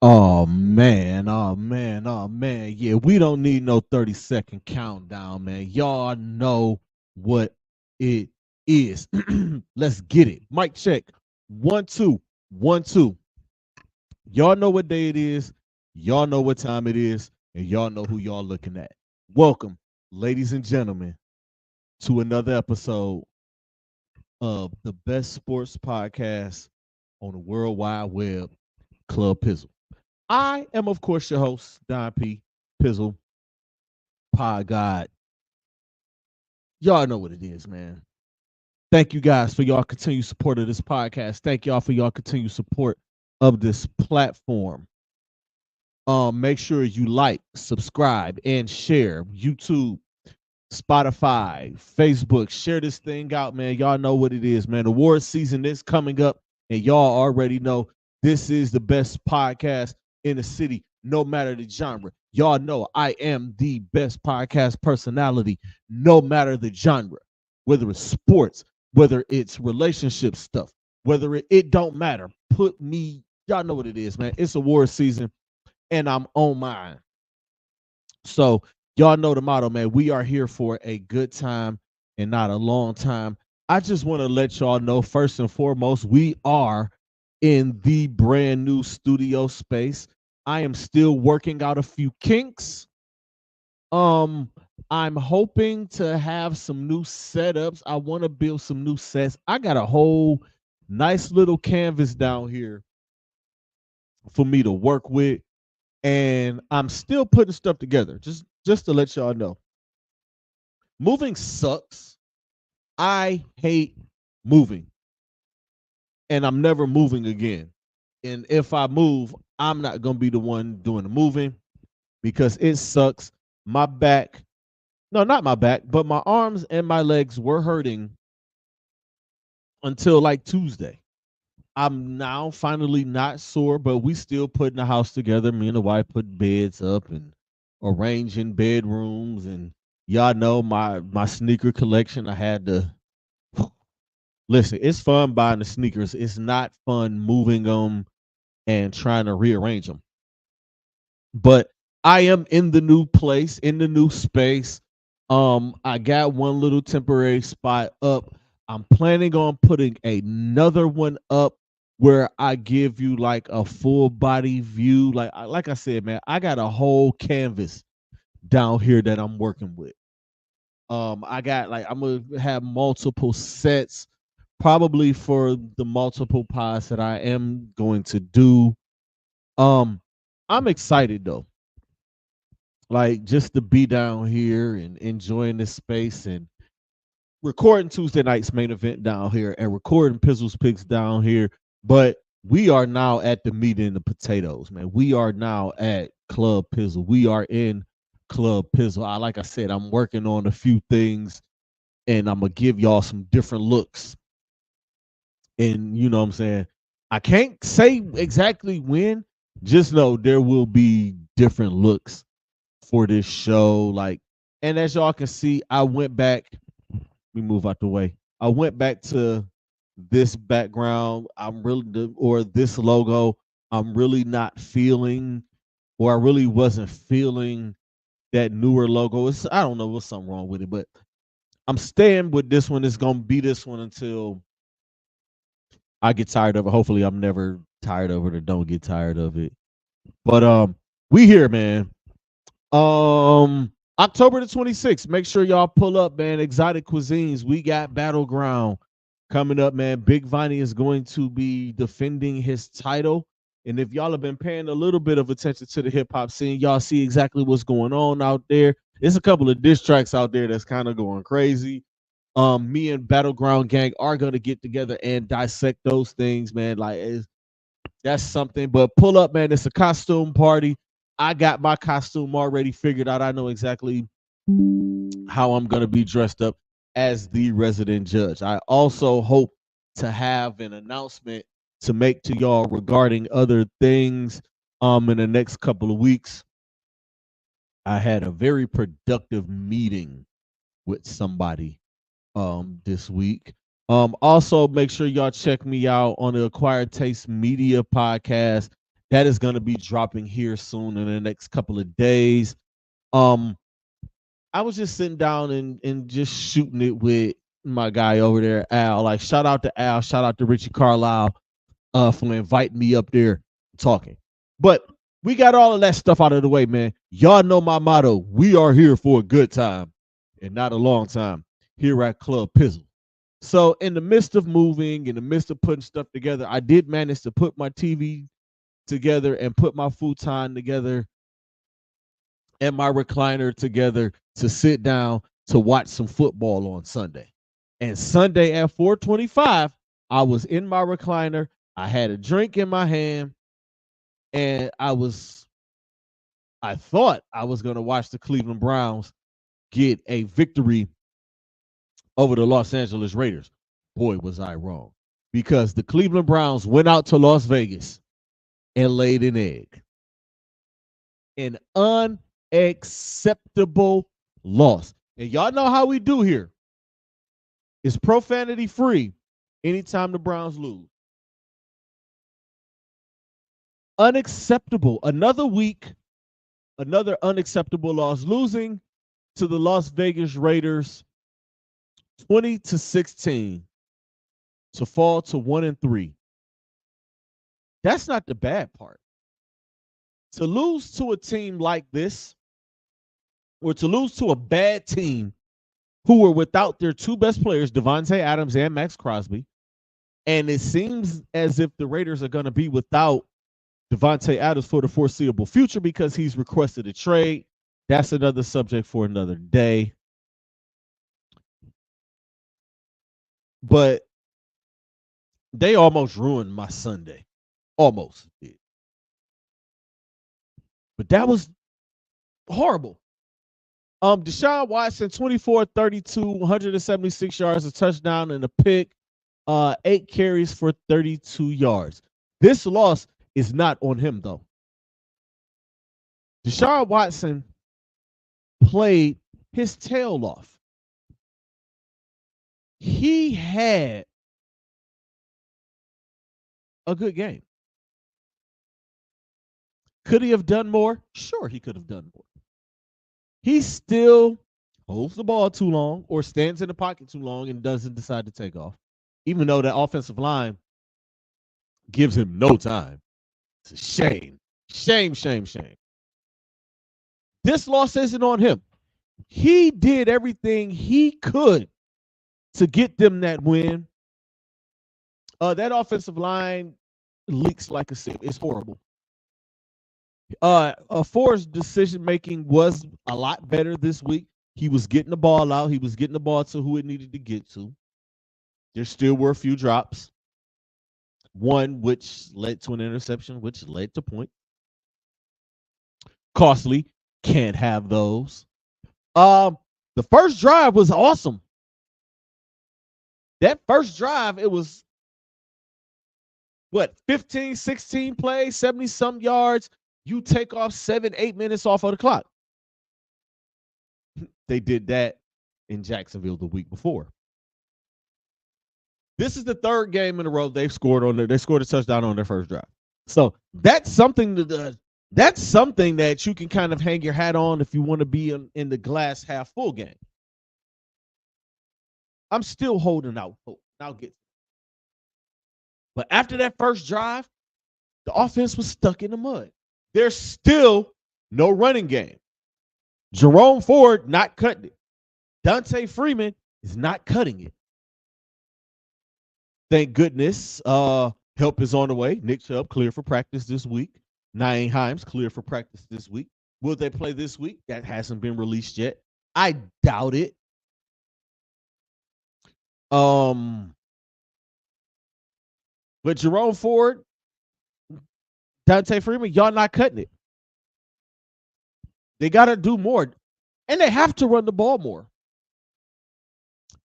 Oh man, oh man, oh man. Yeah, we don't need no 30-second countdown, man. Y'all know what it is. Let's get it. Mic check. 1 2 1 2. Y'all know what day it is. Y'all know what time it is, and y'all know who y'all looking at. Welcome, ladies and gentlemen, to another episode of the best sports podcast on the World Wide Web, Club Pizzle. I am, of course, your host, Don P. Pizzle, Pod God. Y'all know what it is, man. Thank you guys for y'all continued support of this podcast. Thank y'all for y'all continued support of this platform. Make sure you like, subscribe, and share YouTube, Spotify, Facebook. Share this thing out, man. Y'all know what it is, man. Award season is coming up, and y'all already know this is the best podcast in the city, no matter the genre. Y'all know I am the best podcast personality, no matter the genre, whether it's sports, whether it's relationship stuff, whether it don't matter. Put me, y'all know what it is, man. It's award season, and I'm on mine. So y'all know the motto, man. We are here for a good time and not a long time. I just want to let y'all know, first and foremost, we are in the brand new studio space. I am still working out a few kinks. Um, I'm hoping to have some new setups. I want to build some new sets. I got a whole nice little canvas down here for me to work with, and I'm still putting stuff together. Just to let y'all know, moving sucks. I hate moving, and I'm never moving again. And if I move, I'm not gonna be the one doing the moving because it sucks. My back, no, not my back, but my arms and my legs were hurting until like Tuesday. I'm now finally not sore, but we still putting the house together. Me and the wife put beds up and arranging bedrooms, and y'all know my sneaker collection. I had to listen. It's fun buying the sneakers. It's not fun moving them and trying to rearrange them. But I am in the new place, in the new space. I got one little temporary spot up. I'm planning on putting another one up where I give you like a full body view. Like I said, man, I got a whole canvas down here that I'm working with. I got like I'm gonna have multiple sets, probably for the multiple pods that I am going to do. Um, I'm excited though, like just to be down here and enjoying this space and recording Tuesday night's main event down here and recording Pizzle's Picks down here. But we are now at the meat and the potatoes, man. We are now at Club Pizzle. We are in Club Pizzle. Like I said, I'm working on a few things, and I'm gonna give y'all some different looks. And you know what I'm saying? I can't say exactly when. Just know there will be different looks for this show. Like, and as y'all can see, I went back. Let me move out the way. I went back to this background. I'm really, or this logo. I'm really not feeling, or I really wasn't feeling that newer logo. I don't know what's something wrong with it, but I'm staying with this one. It's gonna be this one until I get tired of it. Hopefully, I'm never tired of it or don't get tired of it. But we here, man. October the 26th. Make sure y'all pull up, man. Exotic Cuisines. We got Battleground coming up, man. Big Viney is going to be defending his title. And if y'all have been paying a little bit of attention to the hip hop scene, y'all see exactly what's going on out there. There's a couple of diss tracks out there that's kind of going crazy. Me and Battleground Gang are gonna get together and dissect those things, man. That's something. But pull up, man. It's a costume party. I got my costume already figured out. I know exactly how I'm going to be dressed up as the resident judge. I also hope to have an announcement to make to y'all regarding other things in the next couple of weeks. I had a very productive meeting with somebody this week. Also make sure y'all check me out on the Acquired Taste Media podcast That is going to be dropping here soon in the next couple of days. Um, I was just sitting down and just shooting it with my guy over there, Al. Like, shout out to Al, shout out to Richie Carlisle for inviting me up there talking. But we got all of that stuff out of the way, man. Y'all know my motto. We are here for a good time and not a long time here at Club Pizzle. So in the midst of moving, in the midst of putting stuff together, I did manage to put my TV together and put my futon together and my recliner together to sit down to watch some football on Sunday. And Sunday at 4:25, I was in my recliner. I had a drink in my hand, and I thought I was going to watch the Cleveland Browns get a victory over the Los Angeles Raiders. Boy, was I wrong. Because the Cleveland Browns went out to Las Vegas and laid an egg. An unacceptable loss. And y'all know how we do here. It's profanity free anytime the Browns lose. Unacceptable. Another week, another unacceptable loss. Losing to the Las Vegas Raiders 20-16 to fall to 1-3. That's not the bad part. To lose to a team like this, or to lose to a bad team who were without their two best players, Devontae Adams and Max Crosby, and it seems as if the Raiders are going to be without Devontae Adams for the foreseeable future because he's requested a trade. That's another subject for another day. But they almost ruined my Sunday. Almost did. But that was horrible. Deshaun Watson, 24-32, 176 yards, a touchdown, and a pick. 8 carries for 32 yards. This loss is not on him, though. Deshaun Watson played his tail off. He had a good game. Could he have done more? Sure, he could have done more. He still holds the ball too long or stands in the pocket too long and doesn't decide to take off, even though the offensive line gives him no time. It's a shame. Shame, shame, shame. This loss isn't on him. He did everything he could to get them that win. That offensive line leaks like a sieve. It's horrible. Ford's decision making was a lot better this week. He was getting the ball out. He was getting the ball to who it needed to get to. There still were a few drops. One which led to an interception, which led to point. Costly. Can't have those. The first drive was awesome. That first drive, it was 15, 16 plays, 70-some yards. You take off 7-8 minutes off of the clock. They did that in Jacksonville the week before. This is the third game in a row they've scored they scored a touchdown on their first drive. So that's something that you can kind of hang your hat on if you want to be in the glass half full game. I'm still holding out hope. I'll get. But after that first drive, the offense was stuck in the mud. There's still no running game. Jerome Ford not cutting it. Dante Freeman is not cutting it. Thank goodness. Help is on the way. Nick Chubb clear for practice this week. Nyheim Hines clear for practice this week. Will they play this week? That hasn't been released yet. I doubt it. But Jerome Ford, Dante Freeman, y'all not cutting it. They got to do more. And they have to run the ball more.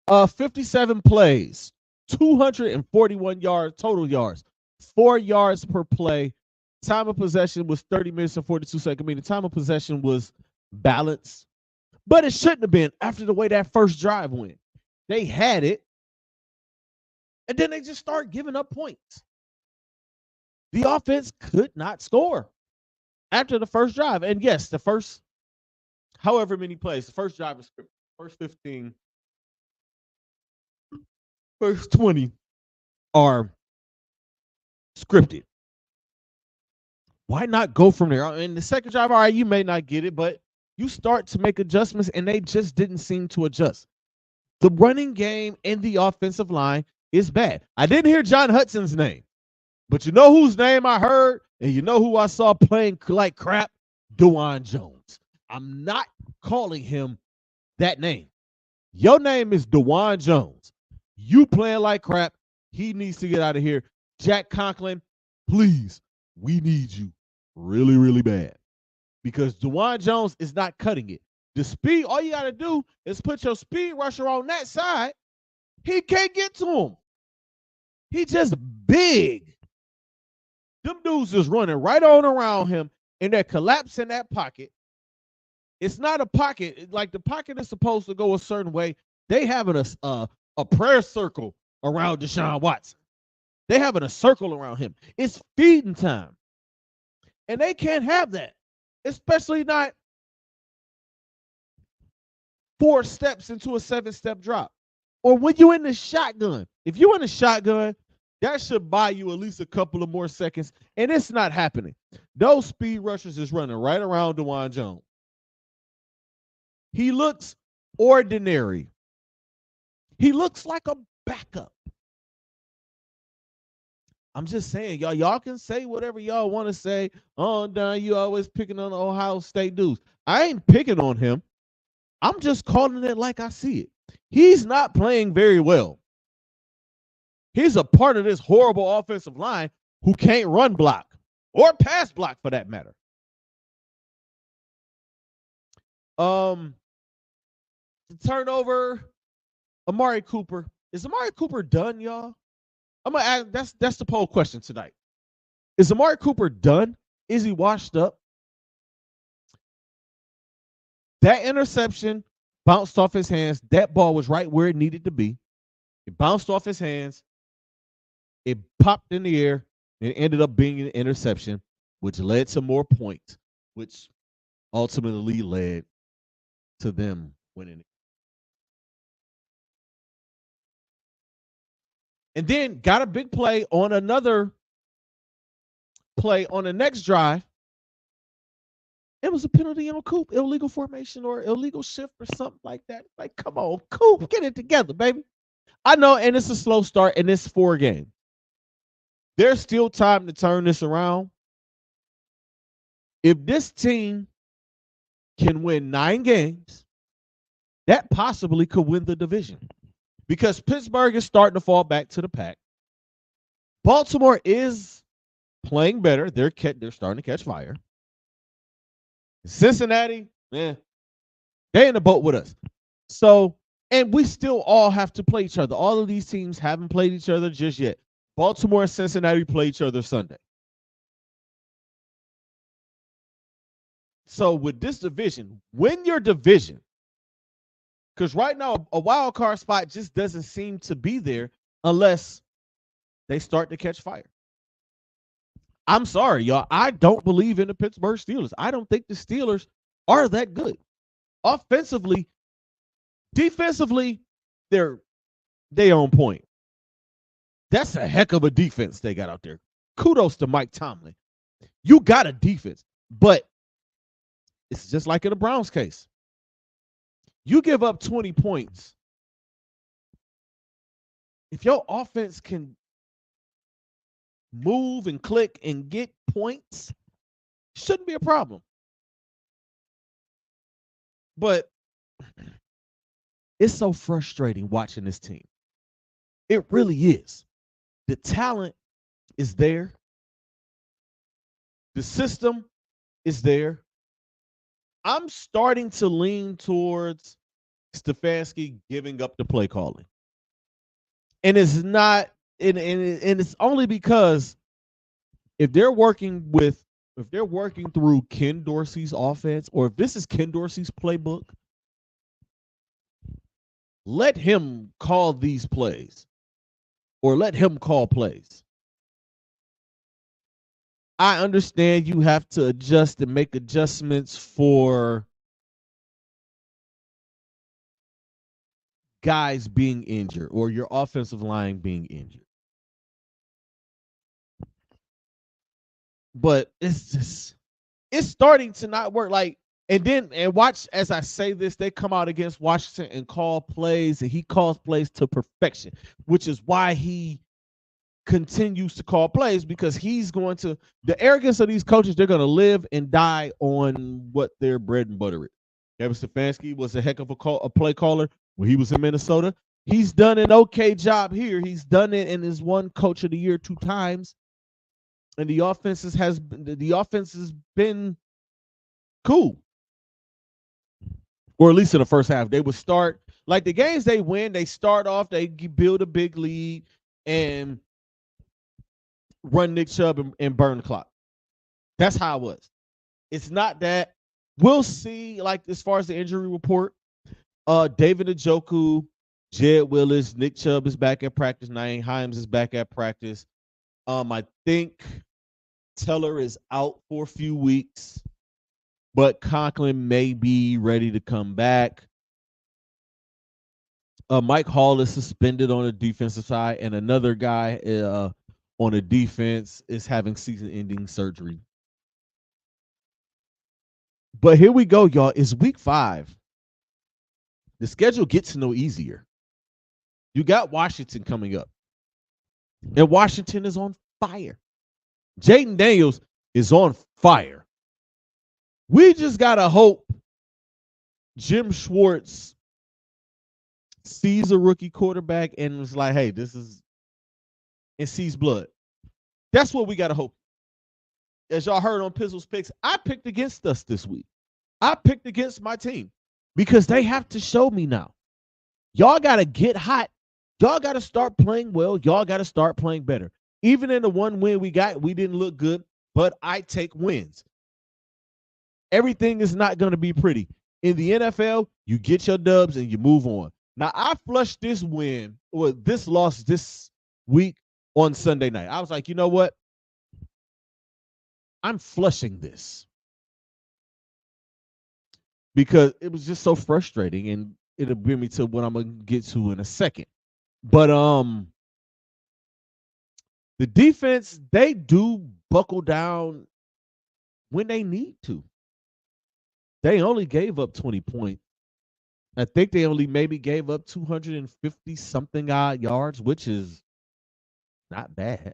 57 plays, 241 yards, total yards, 4 yards per play. Time of possession was 30 minutes and 42 seconds. I mean, the time of possession was balanced. But it shouldn't have been after the way that first drive went. They had it. And then they just start giving up points. The offense could not score after the first drive. And yes, the first however many plays, the first drive is scripted. First 15, first 20 are scripted. Why not go from there? In the second drive, all right, you may not get it, but you start to make adjustments, and they just didn't seem to adjust. The running game and the offensive line is bad. I didn't hear John Hudson's name, but you know whose name I heard, and you know who I saw playing like crap? DeJuan Jones. I'm not calling him that name. Your name is DeJuan Jones. You playing like crap. He needs to get out of here. Jack Conklin, please, we need you really, really bad. Because DeJuan Jones is not cutting it. The speed, all you got to do is put your speed rusher on that side. He can't get to him. He just big. Them dudes is running right on around him, and they're collapsing that pocket. It's not a pocket. Like the pocket is supposed to go a certain way. They having a prayer circle around Deshaun Watson. They having a circle around him. It's feeding time. And they can't have that, especially not 4 steps into a 7-step drop. Or when you're in the shotgun. If you're in the shotgun, that should buy you at least a couple of more seconds, and it's not happening. Those speed rushers is running right around DeJuan Jones. He looks ordinary. He looks like a backup. I'm just saying, y'all can say whatever y'all want to say. Oh, Don, you always picking on the Ohio State dudes. I ain't picking on him. I'm just calling it like I see it. He's not playing very well. He's a part of this horrible offensive line who can't run block or pass block for that matter. The turnover, Amari Cooper. Is Amari Cooper done, y'all? I'm gonna ask. That's the poll question tonight. Is Amari Cooper done? Is he washed up? That interception bounced off his hands. That ball was right where it needed to be. It bounced off his hands. It popped in the air. And it ended up being an interception, which led to more points, which ultimately led to them winning it. And then got a big play on another play on the next drive. It was a penalty on Coop, illegal formation or illegal shift or something like that. Like, come on, Coop, get it together, baby. I know, and it's a slow start, and it's 4 games. There's still time to turn this around. If this team can win 9 games, that possibly could win the division. Because Pittsburgh is starting to fall back to the pack. Baltimore is playing better. They're starting to catch fire. Cincinnati, man, they in the boat with us. So, and we still all have to play each other. All of these teams haven't played each other just yet. Baltimore and Cincinnati play each other Sunday. So with this division, win your division. Because right now, a wild card spot just doesn't seem to be there unless they start to catch fire. I'm sorry, y'all. I don't believe in the Pittsburgh Steelers. I don't think the Steelers are that good. Offensively, defensively, they on point. That's a heck of a defense they got out there. Kudos to Mike Tomlin. You got a defense, but it's just like in the Browns case. You give up 20 points. If your offense can move and click and get points, shouldn't be a problem. But it's so frustrating watching this team. It really is. The talent is there. The system is there. I'm starting to lean towards Stefanski giving up the play calling. And it's not, and it's only because if they're working through Ken Dorsey's offense, or if this is Ken Dorsey's playbook, let him call these plays or let him call plays. I understand you have to adjust and make adjustments for guys being injured or your offensive line being injured. But it's starting to not work. Like, and watch as I say this, they come out against Washington and call plays, and he calls plays to perfection, which is why he continues to call plays, because he's going to, the arrogance of these coaches, they're going to live and die on what their bread and butter is. Kevin Stefanski was a heck of a play caller when he was in Minnesota. He's done an okay job here. He's done it and is one coach of the year 2 times. And the offense has been cool. Or at least in the first half. They would start, like the games they win, they start off, they build a big lead and run Nick Chubb and burn the clock. That's how it was. It's not that. We'll see, like, as far as the injury report, David Njoku, Jed Willis, Nick Chubb is back at practice. Nyheim Hines is back at practice. I think Teller is out for a few weeks, but Conklin may be ready to come back. Mike Hall is suspended on the defensive side, and another guy on the defense is having season-ending surgery. But here we go, y'all. It's week 5. The schedule gets no easier. You got Washington coming up, and Washington is on fire. Jaden Daniels is on fire. We just got to hope Jim Schwartz sees a rookie quarterback and was like, hey, and sees blood. That's what we got to hope. As y'all heard on Pizzle's picks, I picked against us this week. I picked against my team because they have to show me now. Y'all got to get hot. Y'all got to start playing well. Y'all got to start playing better. Even in the one win we got, we didn't look good, but I take wins. Everything is not going to be pretty. In the NFL, you get your dubs and you move on. Now, I flushed this win or this loss this week on Sunday night. I was like, you know what? I'm flushing this because it was just so frustrating, and it'll bring me to what I'm going to get to in a second. But the defense, they do buckle down when they need to. They only gave up 20 points. I think they only maybe gave up 250 something odd yards, which is not bad.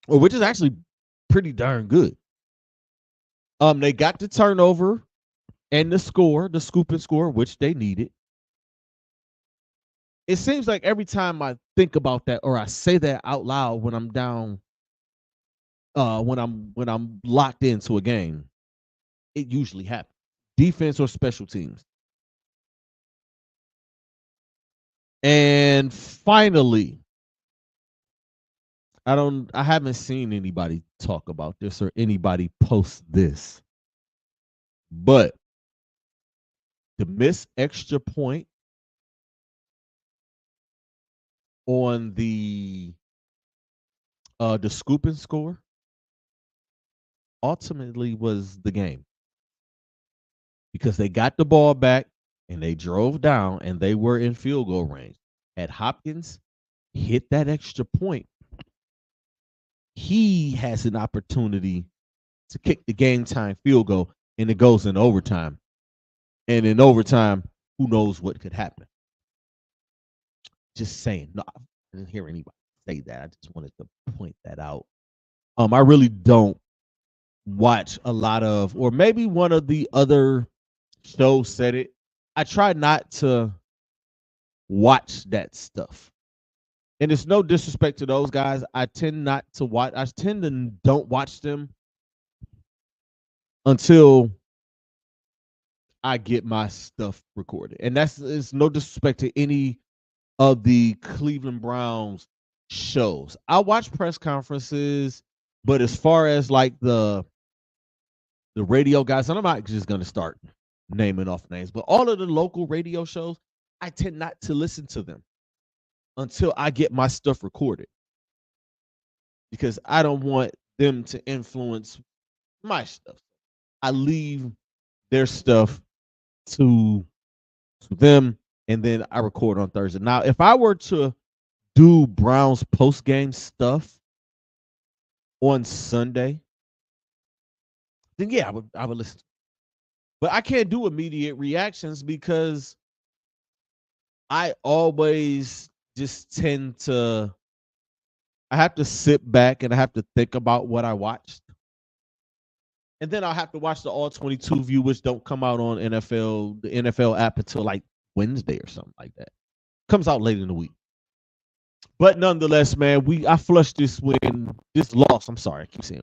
Or which is actually pretty darn good. They got the turnover and the score, the scoop and score, which they needed. It seems like every time I think about that or I say that out loud when I'm down, when I'm locked into a game, it usually happens. Defense or special teams. And finally, I haven't seen anybody talk about this or anybody post this, but the missed extra point on the scoop and score ultimately was the game, because they got the ball back and they drove down and they were in field goal range. Had Hopkins hit that extra point, he has an opportunity to kick the game time field goal, and it goes in overtime. And in overtime, who knows what could happen. Just saying. No, I didn't hear anybody say that. I just wanted to point that out. I really don't watch a lot of, or maybe one of the other shows said it. I try not to watch that stuff. And it's no disrespect to those guys. I tend not to watch. I tend to don't watch them until I get my stuff recorded. And it's no disrespect to any of the Cleveland Browns shows. I watch press conferences, but as far as like the radio guys, and I'm not just going to start naming off names, but all of the local radio shows, I tend not to listen to them until I get my stuff recorded, because I don't want them to influence my stuff. I leave their stuff to them, and then I record on Thursday. Now, if I were to do Browns post game stuff on Sunday, then yeah, I would listen. But I can't do immediate reactions because I always just tend to. I have to sit back and I have to think about what I watched, and then I'll have to watch the all 22 view, which don't come out on the NFL app until like Wednesday or something like that. Comes out late in the week. But nonetheless, man, I flushed this loss. I'm sorry, I keep saying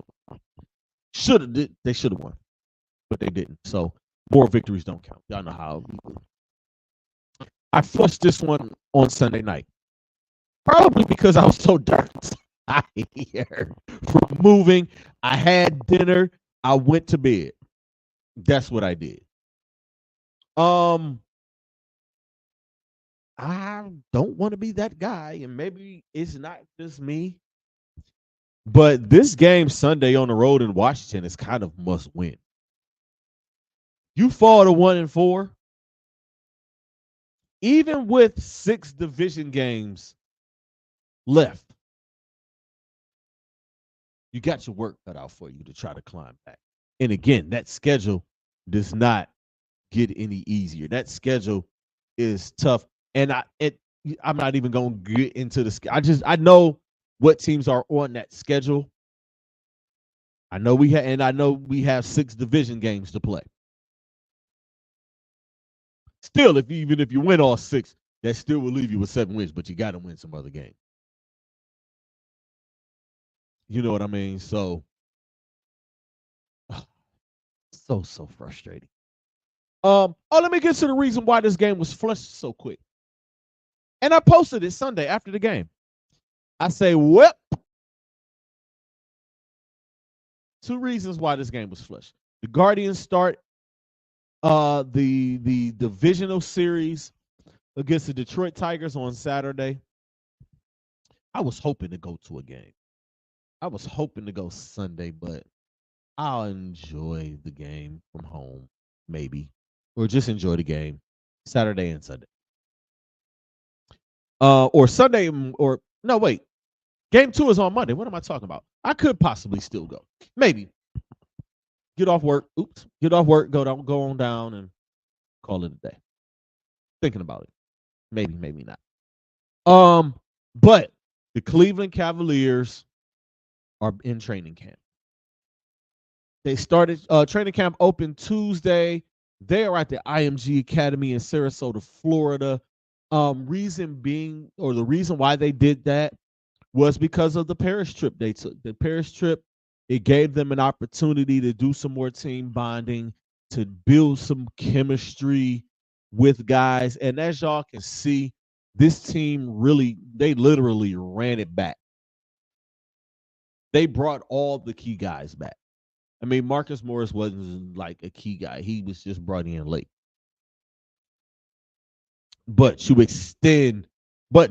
they should have won, but they didn't. So more victories don't count. Y'all know how I flushed this one on Sunday night. Probably because I was so darn tired from moving. I had dinner. I went to bed. That's what I did. I don't want to be that guy, and maybe it's not just me. But this game Sunday on the road in Washington is kind of must win. You fall to 1-4, even with 6 division games left. You got your work cut out for you to try to climb back. And again, that schedule does not get any easier. That schedule is tough, and I'm not even going to get into the. I know what teams are on that schedule. I know we have 6 division games to play. Still, even if you win all 6, that still will leave you with 7 wins, but you got to win some other game. You know what I mean? So, so frustrating. Let me get to the reason why this game was flushed so quick. And I posted it Sunday after the game. I say, well, 2 reasons why this game was flushed. The Guardians start the divisional series against the Detroit Tigers on Saturday. I was hoping to go to a game. I was hoping to go Sunday, but I'll enjoy the game from home, maybe, or just enjoy the game Saturday and Sunday. Or Sunday, or no, wait. Game 2 is on Monday. What am I talking about? I could possibly still go. Maybe. Get off work. Get off work. Go on down and call it a day. Thinking about it. Maybe, maybe not. But the Cleveland Cavaliers are in training camp. They started training camp open Tuesday. They are at the IMG Academy in Sarasota, Florida. Reason being, or the reason why they did that was because of the Paris trip they took. The Paris trip, it gave them an opportunity to do some more team bonding, to build some chemistry with guys. And as y'all can see, this team they literally ran it back. They brought all the key guys back. I mean, Marcus Morris wasn't like a key guy. He was just brought in late. But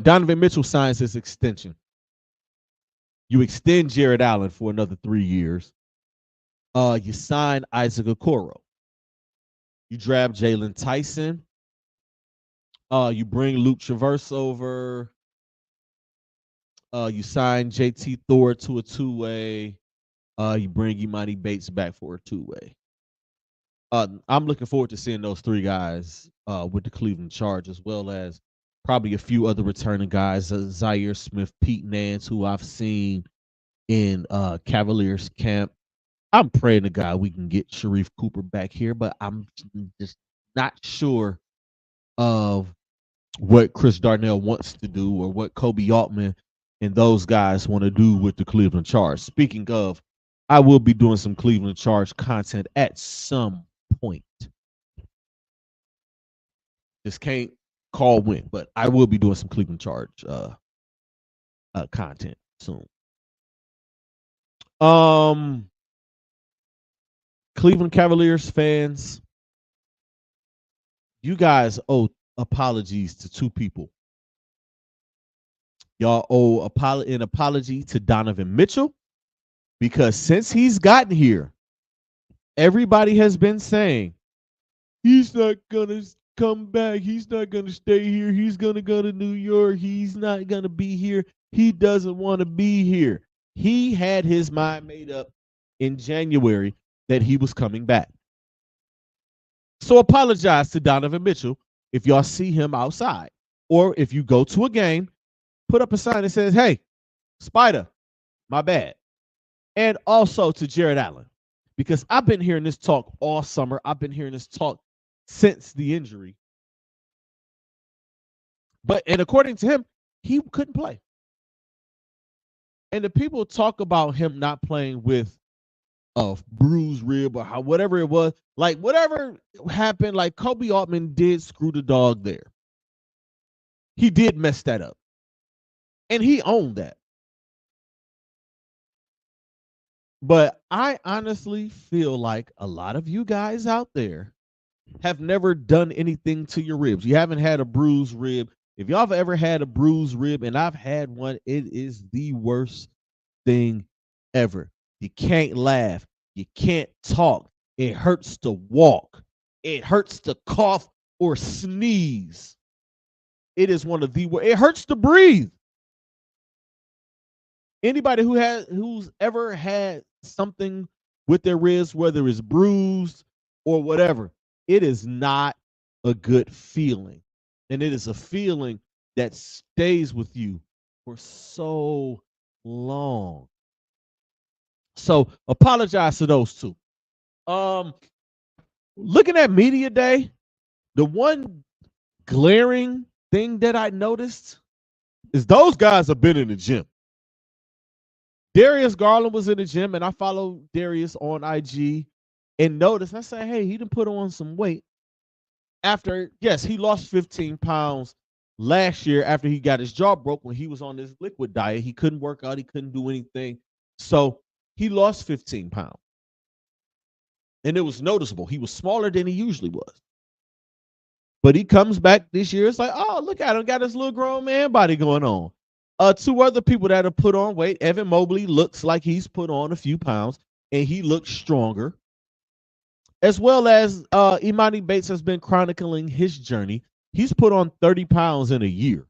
Donovan Mitchell signs his extension. You extend Jared Allen for another 3 years. You sign Isaac Okoro. You draft Jalen Tyson. You bring Luke Traverse over. You sign JT Thor to a 2-way. You bring Imani Bates back for a 2-way. I'm looking forward to seeing those 3 guys with the Cleveland Charge, as well as probably a few other returning guys, Zaire Smith, Pete Nance, who I've seen in Cavaliers camp. I'm praying to God we can get Sharif Cooper back here, but I'm just not sure of what Chris Darnell wants to do or what Kobe Altman and those guys want to do with the Cleveland Charge. Speaking of, I will be doing some Cleveland Charge content at some point. Just can't call when, but I will be doing some Cleveland Charge content soon. Cleveland Cavaliers fans, you guys owe apologies to 2 people. Y'all owe an apology to Donovan Mitchell, because since he's gotten here, everybody has been saying he's not gonna come back. He's not gonna stay here. He's gonna go to New York. He's not gonna be here. He doesn't want to be here. He had his mind made up in January that he was coming back. So apologize to Donovan Mitchell if y'all see him outside. Or if you go to a game, put up a sign that says, hey, Spider, my bad. And also to Jared Allen, because I've been hearing this talk all summer. I've been hearing this talk since the injury. And according to him, he couldn't play. And the people talk about him not playing with a bruised rib or whatever it was. Like, whatever happened, like Kobe Altman did screw the dog there. He did mess that up. And he owned that. But I honestly feel like a lot of you guys out there have never done anything to your ribs. You haven't had a bruised rib. If y'all have ever had a bruised rib, and I've had one, it is the worst thing ever. You can't laugh. You can't talk. It hurts to walk. It hurts to cough or sneeze. It is one of the worst. It hurts to breathe. Anybody who's ever had something with their ribs, whether it's bruised or whatever, it is not a good feeling. And it is a feeling that stays with you for so long. So apologize to those two. Looking at media day, the one glaring thing that I noticed is those guys have been in the gym. Darius Garland was in the gym, and I follow Darius on IG and noticed. I said, hey, he done put on some weight. After, yes, he lost 15 pounds last year after he got his jaw broke when he was on this liquid diet. He couldn't work out. He couldn't do anything. So he lost 15 pounds. And it was noticeable. He was smaller than he usually was. But he comes back this year. It's like, oh, look at him. Got his little grown man body going on. Two other people that have put on weight. Evan Mobley looks like he's put on a few pounds, and he looks stronger. As well as Imani Bates has been chronicling his journey. He's put on 30 pounds in a year.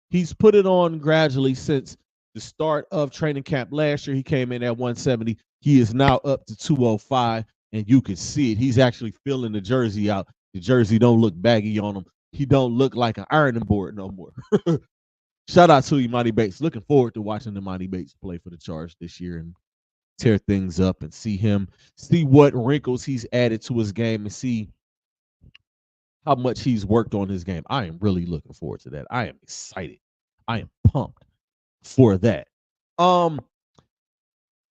He's put it on gradually since the start of training camp last year. He came in at 170. He is now up to 205, and you can see it. He's actually filling the jersey out. The jersey don't look baggy on him. He don't look like an ironing board no more. Shout out to Imani Bates. Looking forward to watching Imani Bates play for the Charge this year and tear things up and see what wrinkles he's added to his game and see how much he's worked on his game. I am really looking forward to that. I am excited. I am pumped for that.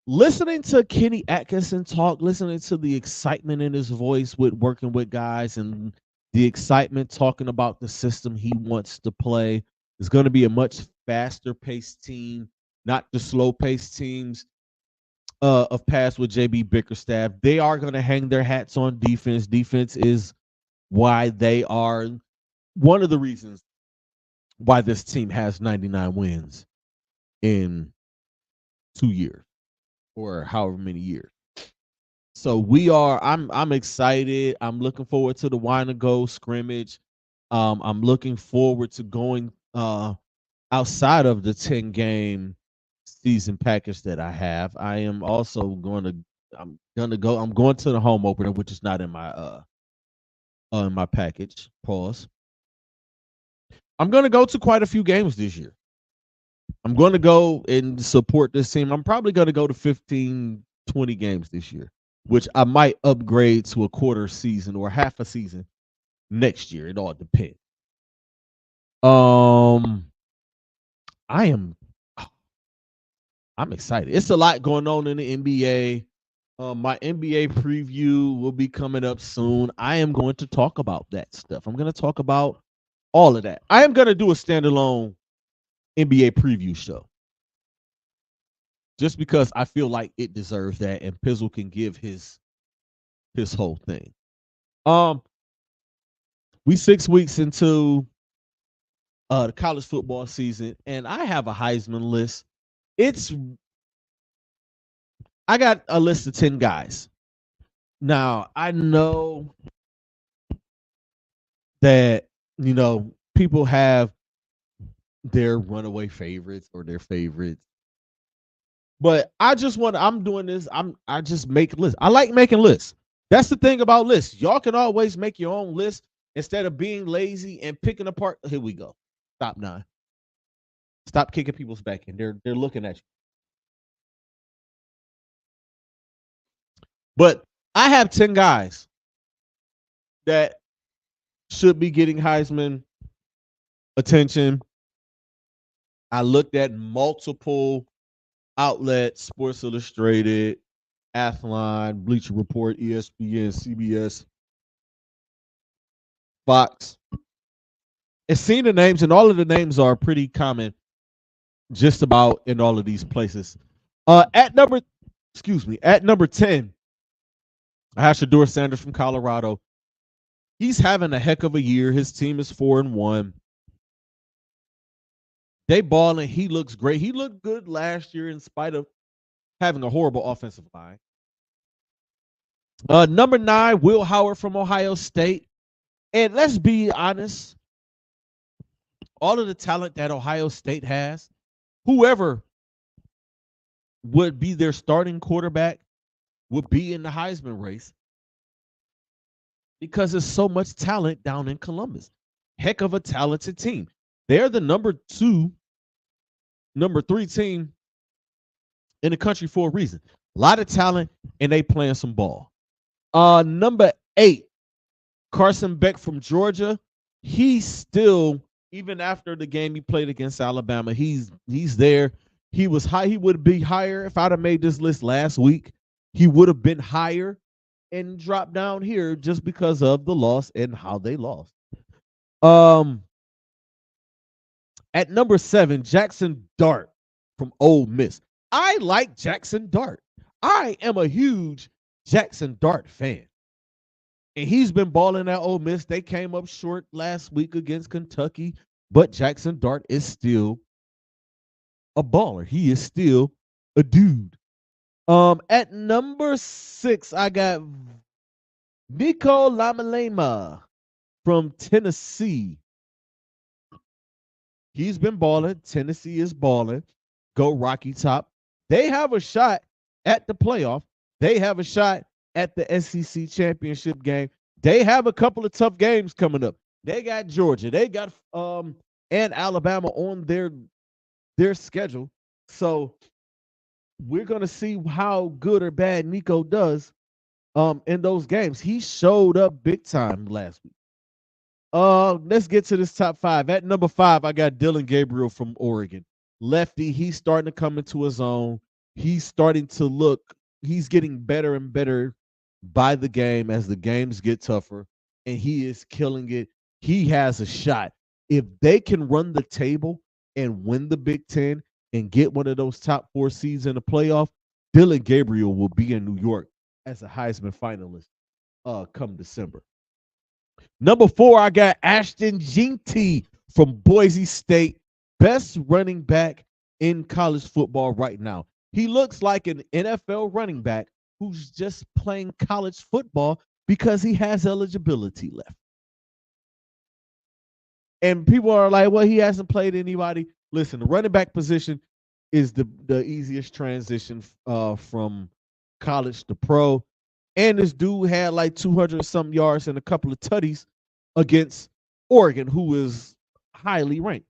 Listening to Kenny Atkinson talk, listening to the excitement in his voice with working with guys and the excitement talking about the system he wants to play. It's going to be a much faster paced team, not the slow paced teams of past with JB Bickerstaff. They are going to hang their hats on defense. Defense is why they are one of the reasons why this team has 99 wins in 2 years or however many years. So I'm excited. I'm looking forward to the Wine and Gold scrimmage. I'm looking forward to going outside of the 10-game season package that I have. I am also going to I'm going to the home opener, which is not in my package. Pause. I'm going to go to quite a few games this year. I'm going to go and support this team. I'm probably going to go to 15, 20 games this year, which I might upgrade to a quarter season or half a season next year. It all depends. I'm excited. It's a lot going on in the NBA. My NBA preview will be coming up soon. I am going to talk about that stuff. I'm going to talk about all of that. I am going to do a standalone NBA preview show just because I feel like it deserves that, and Pizzle can give his whole thing. We 6 weeks into the college football season, and I have a Heisman list. It's I got a list of 10 guys. Now, I know that, people have their runaway favorites or their favorites. But I'm doing this. I just make lists. I like making lists. That's the thing about lists. Y'all can always make your own list instead of being lazy and picking apart. Here we go. Stop now. Stop kicking people's back in. They're looking at you. But I have 10 guys that should be getting Heisman attention. I looked at multiple outlets, Sports Illustrated, Athlon, Bleacher Report, ESPN, CBS, Fox, and seeing the names, and all of the names are pretty common just about in all of these places. At number 10, I have Shedeur Sanders from Colorado. He's having a heck of a year. His team is 4-1. They balling. He looks great. He looked good last year in spite of having a horrible offensive line. Number 9, Will Howard from Ohio State. And let's be honest, all of the talent that Ohio State has, whoever would be their starting quarterback would be in the Heisman race because there's so much talent down in Columbus. Heck of a talented team. They're the number 3 team in the country for a reason. A lot of talent, and they playing some ball. Number 8, Carson Beck from Georgia. He's still, even after the game he played against Alabama, he's there. He was high. He would be higher if I'd have made this list last week. He would have been higher and dropped down here just because of the loss and how they lost. At number 7, Jackson Dart from Ole Miss. I like Jackson Dart. I am a huge Jackson Dart fan. And he's been balling at Ole Miss. They came up short last week against Kentucky, but Jackson Dart is still a baller. He is still a dude. At number 6, I got Nico Lamalema from Tennessee. He's been balling. Tennessee is balling. Go Rocky Top. They have a shot at the playoff. They have a shot at the SEC championship game. They have a couple of tough games coming up. They got Georgia. They got and Alabama on their schedule. So we're gonna see how good or bad Nico does in those games. He showed up big time last week. Let's get to this top 5. At number 5, I got Dylan Gabriel from Oregon. Lefty, he's starting to come into his own. He's starting to look, he's getting better and better by the game as the games get tougher, and he is killing it. He has a shot. If they can run the table and win the Big Ten and get one of those top 4 seeds in the playoff, Dylan Gabriel will be in New York as a Heisman finalist come December. Number 4, I got Ashton Jeanty from Boise State, best running back in college football right now. He looks like an NFL running back who's just playing college football because he has eligibility left. And people are like, well, he hasn't played anybody. Listen, the running back position is the easiest transition from college to pro. And this dude had like 200 some yards and a couple of tutties against Oregon, who is highly ranked.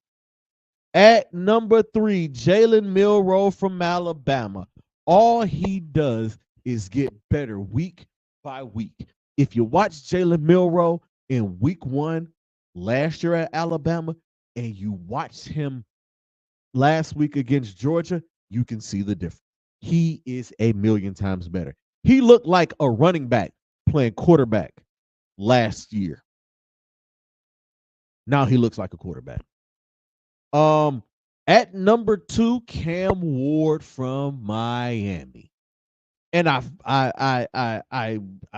At number 3, Jalen Milroe from Alabama. All he does is get better week by week. If you watch Jalen Milroe in week 1 last year at Alabama and you watched him last week against Georgia, you can see the difference. He is a million times better. He looked like a running back playing quarterback last year. Now he looks like a quarterback. At number 2, Cam Ward from Miami. And I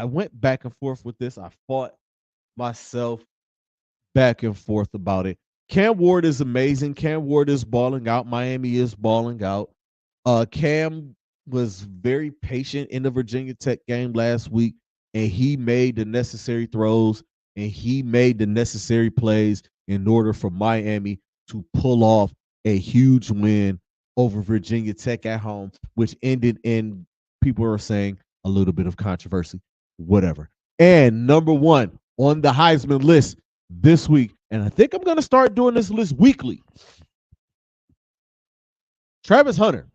went back and forth with this. I fought myself back and forth about it. Cam Ward is amazing. Cam Ward is balling out. Miami is balling out. Cam was very patient in the Virginia Tech game last week, and he made the necessary throws and he made the necessary plays in order for Miami to pull off a huge win over Virginia Tech at home, which ended in, people are saying, a little bit of controversy, whatever. And number one on the Heisman list this week, and I think I'm going to start doing this list weekly, Travis Hunter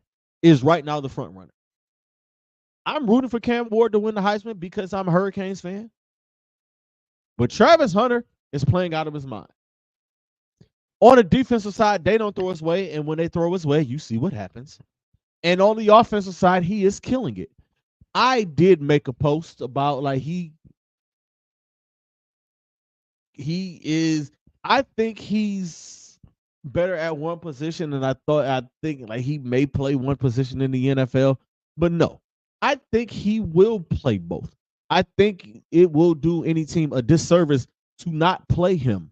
is right now the front runner. I'm rooting for Cam Ward to win the Heisman because I'm a Hurricanes fan. But Travis Hunter is playing out of his mind. On the defensive side, they don't throw his way, and when they throw his way, you see what happens. And on the offensive side, he is killing it. I did make a post about like he is. I think he's better at one position than I thought. I think like he may play one position in the NFL, but no, I think he will play both. I think it will do any team a disservice to not play him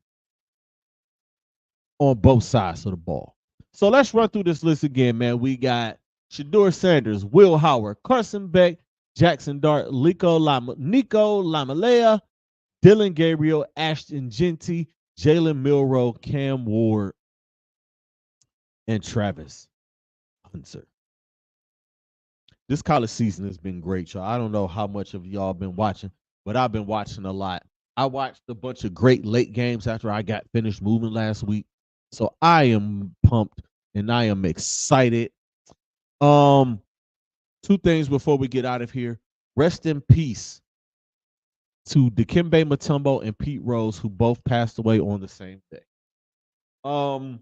on both sides of the ball. So let's run through this list again, man. We got Shedeur Sanders, Will Howard, Carson Beck, Jackson Dart, Nico Lamalea, Dylan Gabriel, Ashton Genty, Jalen Milroe, Cam Ward, and Travis Hunter. This college season has been great, y'all. I don't know how much of y'all been watching, but I've been watching a lot. I watched a bunch of great late games after I got finished moving last week. So I am pumped and I am excited. Two things before we get out of here. Rest in peace to Dikembe Mutombo and Pete Rose, who both passed away on the same day. I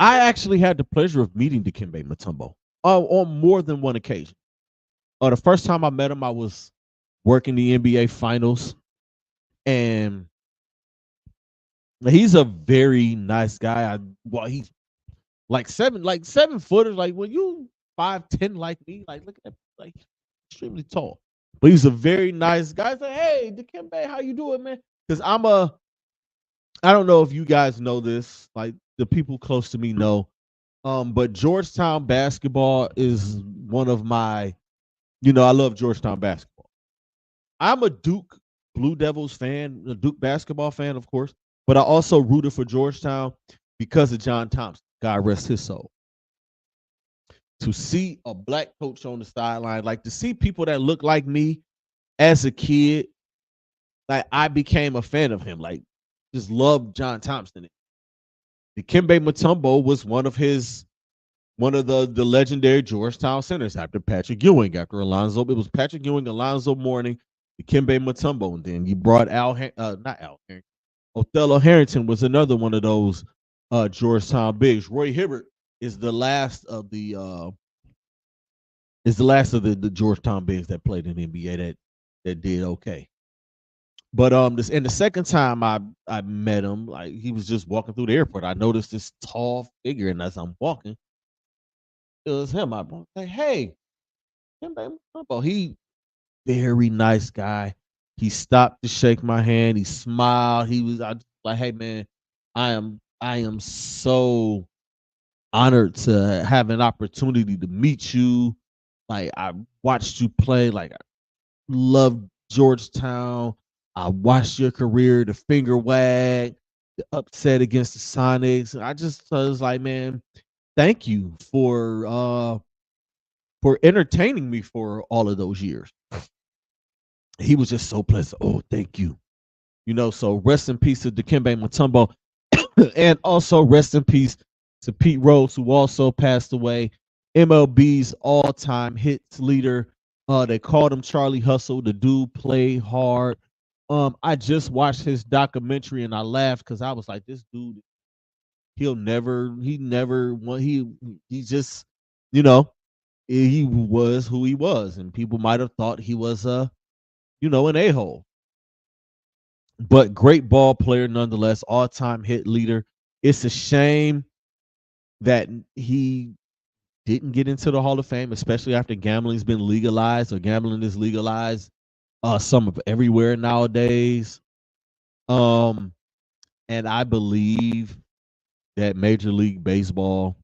actually had the pleasure of meeting Dikembe Mutombo on more than one occasion. The first time I met him, I was working the NBA Finals, and he's a very nice guy. He's like 7 footers. Like when you 5'10" like me, like look at that, like extremely tall. But he's a very nice guy. He's like, hey, Dikembe, how you doing, man? Because I don't know if you guys know this, like the people close to me know. But Georgetown basketball is one of my, I love Georgetown basketball. I'm a Duke Blue Devils fan, a Duke basketball fan, of course, but I also rooted for Georgetown because of John Thompson. God rest his soul. To see a black coach on the sideline, like to see people that look like me as a kid, like I became a fan of him. Like just loved John Thompson. Dikembe Mutombo was one of the legendary Georgetown centers after Patrick Ewing, after Alonzo. It was Patrick Ewing, Alonzo Mourning, Dikembe Mutombo, and then you brought Othello Harrington was another one of those Georgetown bigs. Roy Hibbert is the last of the the Georgetown bigs that played in the NBA that did okay. But the second time I met him, like he was just walking through the airport. I noticed this tall figure, and as I'm walking, it was him. I was like, hey, he very nice guy. He stopped to shake my hand. He smiled. I was like, hey man, I am so honored to have an opportunity to meet you. Like I watched you play. Like I love Georgetown. I watched your career, the finger wag, the upset against the Sonics. I just was like, man, thank you for entertaining me for all of those years. He was just so pleasant. Oh, thank you. So rest in peace to Dikembe Mutombo, and also rest in peace to Pete Rose, who also passed away. MLB's all-time hits leader. They called him Charlie Hustle. The dude played hard. I just watched his documentary and I laughed because I was like, this dude, he never won. He just, he was who he was, and people might have thought he was an a-hole. But great ball player nonetheless, all-time hit leader. It's a shame that he didn't get into the Hall of Fame, especially after gambling's been legalized, or gambling is legalized some of everywhere nowadays. And I believe that Major League Baseball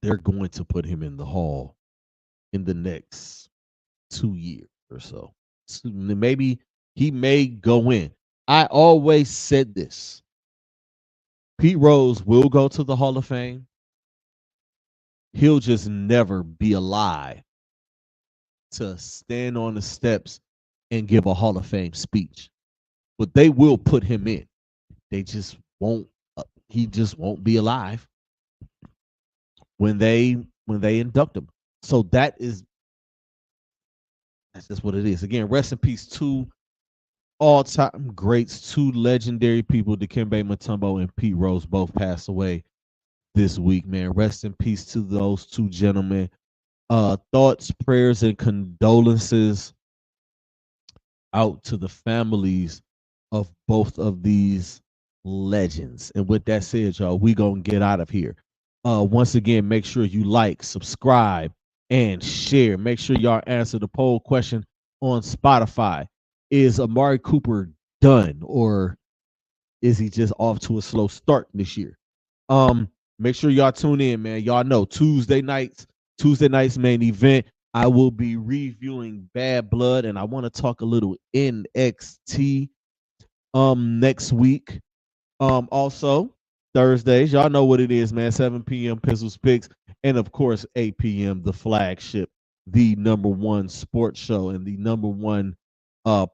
they're going to put him in the Hall in the next 2 years or so. Maybe he may go in. I always said this. Pete Rose will go to the Hall of Fame. He'll just never be alive to stand on the steps and give a Hall of Fame speech. But they will put him in. They just won't. He just won't be alive when they induct him. So that's just what it is. Again, rest in peace to all-time greats, two legendary people, Dikembe Mutombo and Pete Rose, both passed away this week, man. Rest in peace to those two gentlemen. Thoughts, prayers, and condolences out to the families of both of these legends. And with that said, y'all, we gonna get out of here. Once again, make sure you like, subscribe, and share. Make sure y'all answer the poll question on Spotify. Is Amari Cooper done, or is he just off to a slow start this year? Make sure y'all tune in, man. Y'all know Tuesday night's main event. I will be reviewing Bad Blood, and I want to talk a little NXT next week. Also Thursdays, y'all know what it is, man. 7 p.m. Pizzle's Picks, and of course 8 p.m. the flagship, the #1 sports show and the #1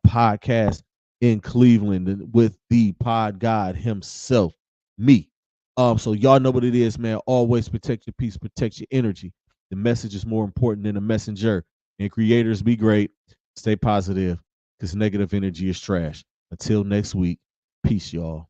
podcast in Cleveland with the pod god himself, me. So y'all know what it is, man. Always protect your peace, protect your energy. The message is more important than the messenger. And creators, be great. Stay positive, because negative energy is trash. Until next week, peace, y'all.